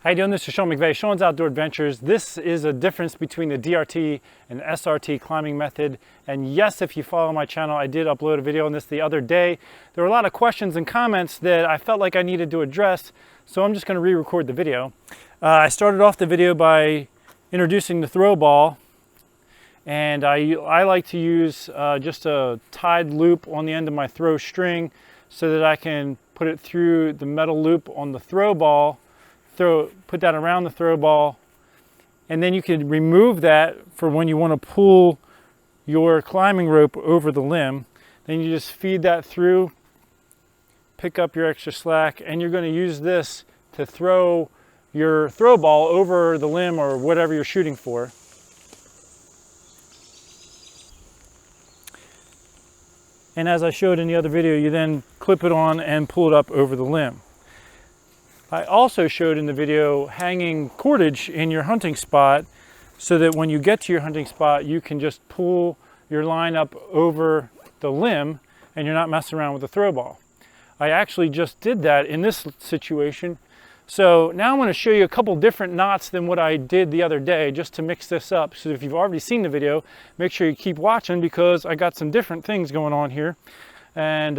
How you doing? This is Sean McVeigh, Sean's Outdoor Adventures. This is a difference between the DRT and SRT climbing method. And yes, if you follow my channel, I did upload a video on this the other day. There were a lot of questions and comments that I felt like I needed to address, so I'm just going to re-record the video. I started off the video by introducing the throw ball, and I like to use just a tied loop on the end of my throw string so that I can put it through the metal loop on the throw ball, put that around the throw ball, and then you can remove that for when you want to pull your climbing rope over the limb. Then you just feed that through, pick up your extra slack, and you're going to use this to throw your throw ball over the limb or whatever you're shooting for. And as I showed in the other video, you then clip it on and pull it up over the limb. I also showed in the video hanging cordage in your hunting spot so that when you get to your hunting spot, you can just pull your line up over the limb and you're not messing around with the throw ball. I actually just did that in this situation. So now I'm going to show you a couple different knots than what I did the other day, just to mix this up. So if you've already seen the video, make sure you keep watching because I got some different things going on here. And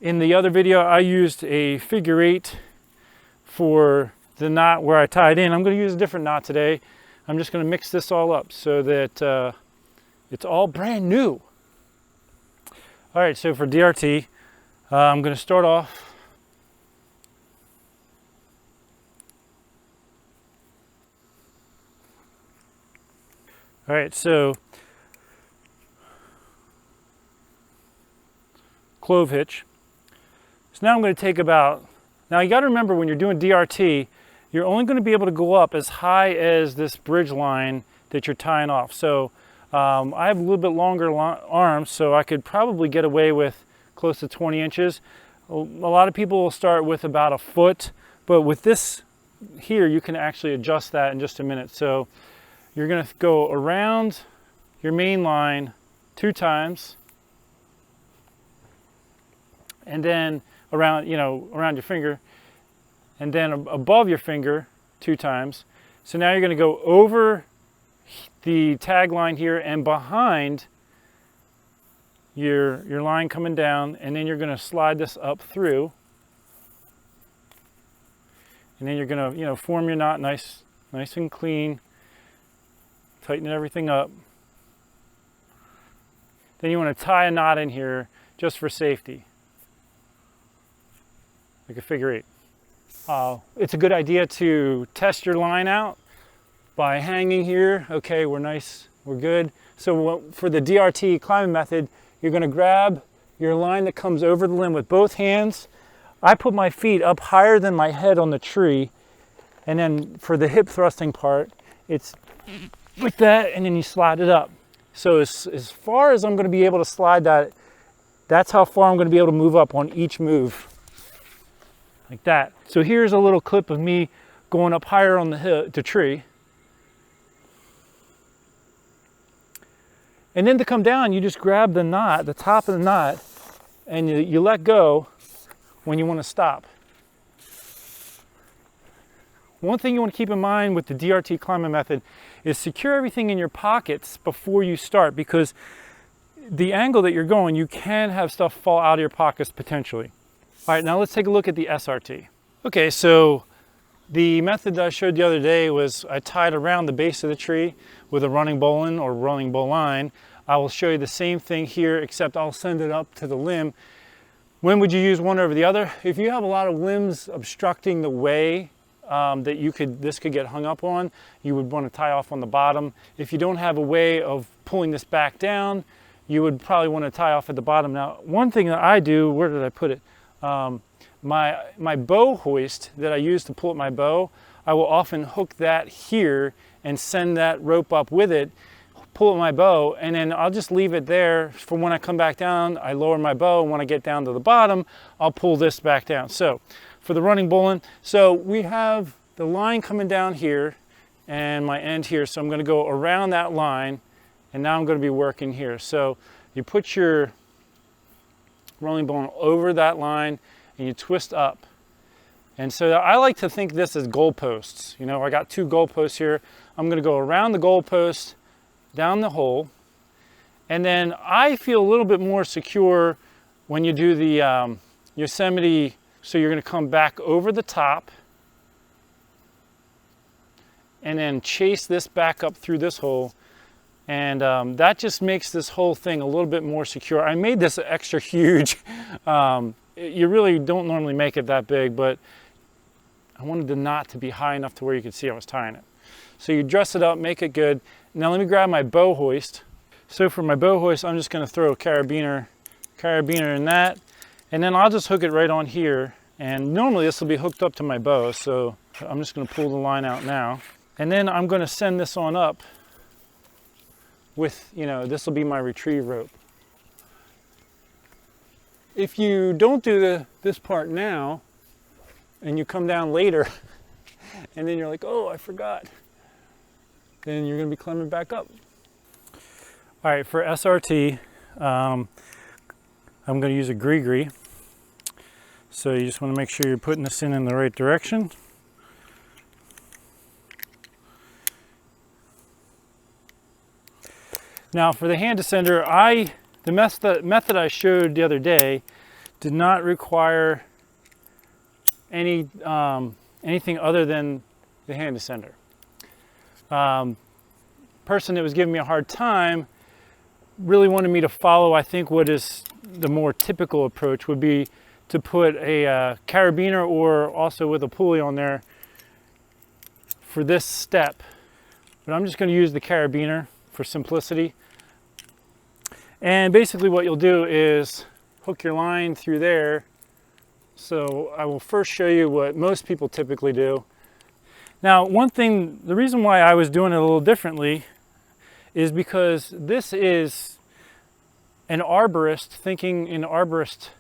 in the other video, I used a figure 8 for the knot where I tied in. I'm going to use a different knot today. I'm just going to mix this all up so that it's all brand new. All right, so for DRT, I'm going to start off all right, so clove hitch. So now I'm going to take about, now you got to remember when you're doing DRT, you're only going to be able to go up as high as this bridge line that you're tying off. So I have a little bit longer arms, so I could probably get away with close to 20 inches. A lot of people will start with about a foot, but with this here, you can actually adjust that in just a minute. So you're going to go around your main line 2 times, and then around, around your finger, and then above your finger 2 times. So now you're going to go over the tag line here and behind your line coming down, and then you're going to slide this up through, and then you're going to form your knot nice and clean, tighten everything up. Then you want to tie a knot in here just for safety, like a figure 8. It's a good idea to test your line out by hanging here. Okay, we're nice, we're good. So for the DRT climbing method, you're going to grab your line that comes over the limb with both hands. I put my feet up higher than my head on the tree, and then for the hip thrusting part, it's like that, and then you slide it up. So as far as I'm going to be able to slide that, that's how far I'm going to be able to move up on each move. Like that. So here's a little clip of me going up higher on the tree. And then to come down, you just grab the knot, the top of the knot, and you let go when you want to stop. One thing you want to keep in mind with the DRT climbing method is secure everything in your pockets before you start, because the angle that you're going, you can have stuff fall out of your pockets potentially. All right, now let's take a look at the SRT. Okay, so the method that I showed the other day was I tied around the base of the tree with a running bowline or running bowline. I will show you the same thing here, except I'll send it up to the limb. When would you use one over the other? If you have a lot of limbs obstructing the way that this could get hung up on, you would want to tie off on the bottom. If you don't have a way of pulling this back down, you would probably want to tie off at the bottom. Now, one thing that I do, where did I put it? My bow hoist that I use to pull up my bow, I will often hook that here and send that rope up with it, pull up my bow, and then I'll just leave it there for when I come back down. I lower my bow, and when I get down to the bottom, I'll pull this back down. So for the running bowline, so we have the line coming down here and my end here, so I'm going to go around that line, and now I'm going to be working here. So you put your rolling bone over that line and you twist up. And so I like to think this as goalposts. You know, I got 2 goalposts here. I'm going to go around the goalpost, down the hole, and then I feel a little bit more secure when you do the Yosemite. So you're going to come back over the top and then chase this back up through this hole. And that just makes this whole thing a little bit more secure. I made this extra huge. You really don't normally make it that big, but I wanted the knot to be high enough to where you could see I was tying it. So you dress it up, make it good. Now let me grab my bow hoist. So for my bow hoist, I'm just going to throw a carabiner in that, and then I'll just hook it right on here. And normally this will be hooked up to my bow, so I'm just going to pull the line out now. And then I'm going to send this on up with, you know, this will be my retrieve rope. If you don't do this part now, and you come down later, and then you're like, oh, I forgot, then you're going to be climbing back up. All right, for SRT, I'm going to use a gree-gree. So you just want to make sure you're putting this in the right direction. Now for the hand descender, the method I showed the other day did not require anything other than the hand descender. Person that was giving me a hard time really wanted me to follow, I think, what is the more typical approach would be to put a carabiner or also with a pulley on there for this step. But I'm just going to use the carabiner for simplicity. And basically what you'll do is hook your line through there. So I will first show you what most people typically do. Now, one thing, the reason why I was doing it a little differently is because this is an arborist thinking in arborist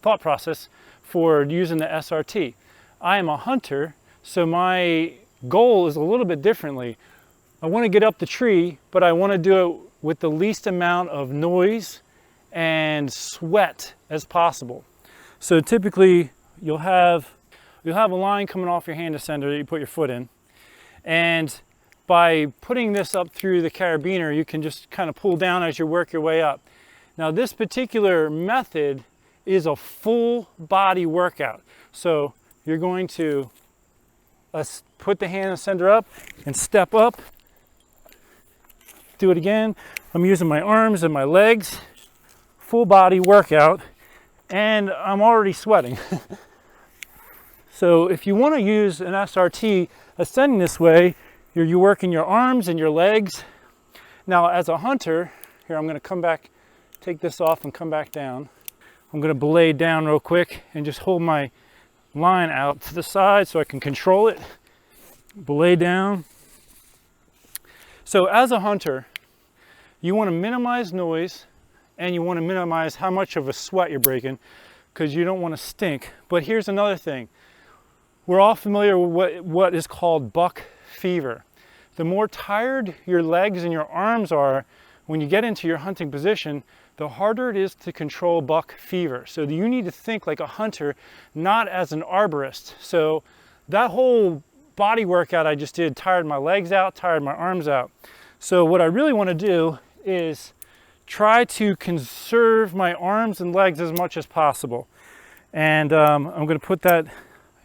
thought process for using the SRT. I am a hunter, so my goal is a little bit differently. I want to get up the tree, but I want to do it with the least amount of noise and sweat as possible. So typically you'll have a line coming off your hand descender that you put your foot in, and by putting this up through the carabiner, you can just kind of pull down as you work your way up. Now this particular method is a full body workout. So you're going to put the hand descender up and step up. Do it again. I'm using my arms and my legs. Full body workout, and I'm already sweating. So if you want to use an SRT ascending this way, you're working your arms and your legs. Now as a hunter, here I'm going to come back, take this off and come back down. I'm going to belay down real quick and just hold my line out to the side so I can control it. Belay down. So as a hunter, you want to minimize noise and you want to minimize how much of a sweat you're breaking because you don't want to stink. But here's another thing. We're all familiar with what is called buck fever. The more tired your legs and your arms are when you get into your hunting position, the harder it is to control buck fever. So you need to think like a hunter, not as an arborist. So that whole body workout I just did tired my legs out, tired my arms out. So what I really want to do is try to conserve my arms and legs as much as possible. And I'm going to put that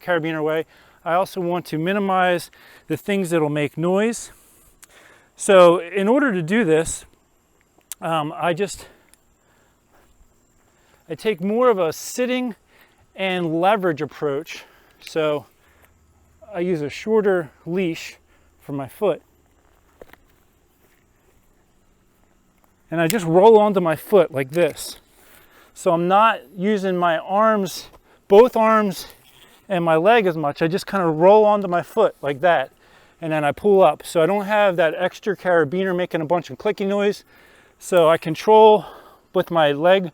carabiner away. I also want to minimize the things that'll make noise. So in order to do this, I take more of a sitting and leverage approach. So I use a shorter leash for my foot. And I just roll onto my foot like this. So I'm not using my arms, both arms and my leg as much. I just kind of roll onto my foot like that. And then I pull up. So I don't have that extra carabiner making a bunch of clicking noise. So I control with my leg,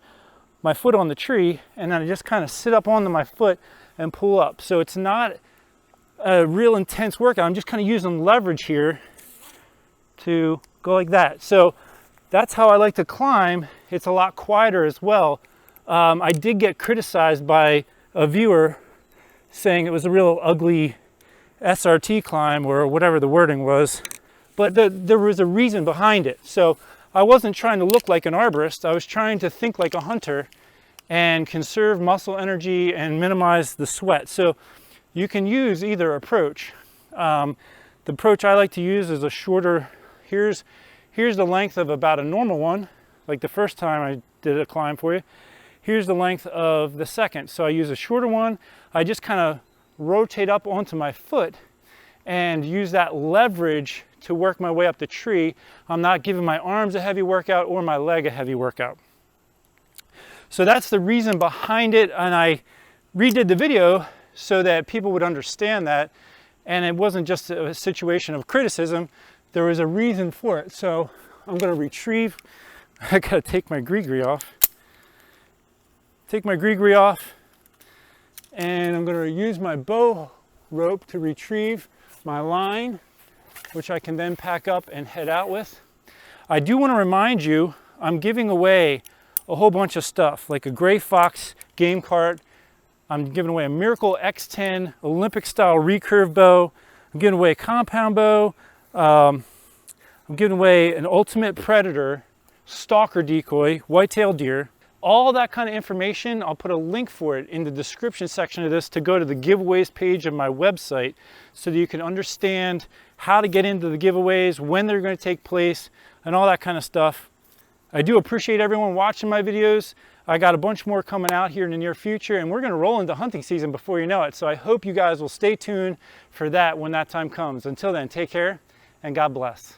my foot on the tree, and then I just kind of sit up onto my foot and pull up. So it's not a real intense workout. I'm just kind of using leverage here to go like that. So that's how I like to climb. It's a lot quieter as well. I did get criticized by a viewer saying it was a real ugly SRT climb or whatever the wording was, but there was a reason behind it. So I wasn't trying to look like an arborist. I was trying to think like a hunter and conserve muscle energy and minimize the sweat. So you can use either approach. The approach I like to use is a shorter, here's the length of about a normal one, like the first time I did a climb for you. Here's the length of the second. So I use a shorter one. I just kind of rotate up onto my foot and use that leverage to work my way up the tree. I'm not giving my arms a heavy workout or my leg a heavy workout. So that's the reason behind it, and I redid the video so that people would understand that, and it wasn't just a situation of criticism. There was a reason for it. So I'm going to retrieve. I got to take my gree off. Take my gree off, and I'm going to use my bow rope to retrieve my line, which I can then pack up and head out with. I do want to remind you, I'm giving away a whole bunch of stuff, like a Gray Fox game cart. I'm giving away a Miracle X10 Olympic style recurve bow. I'm giving away a compound bow. I'm giving away an Ultimate Predator stalker decoy, white-tailed deer. All that kind of information, I'll put a link for it in the description section of this to go to the giveaways page of my website so that you can understand how to get into the giveaways, when they're going to take place, and all that kind of stuff. I do appreciate everyone watching my videos. I got a bunch more coming out here in the near future, and we're going to roll into hunting season before you know it. So I hope you guys will stay tuned for that when that time comes. Until then, take care and God bless.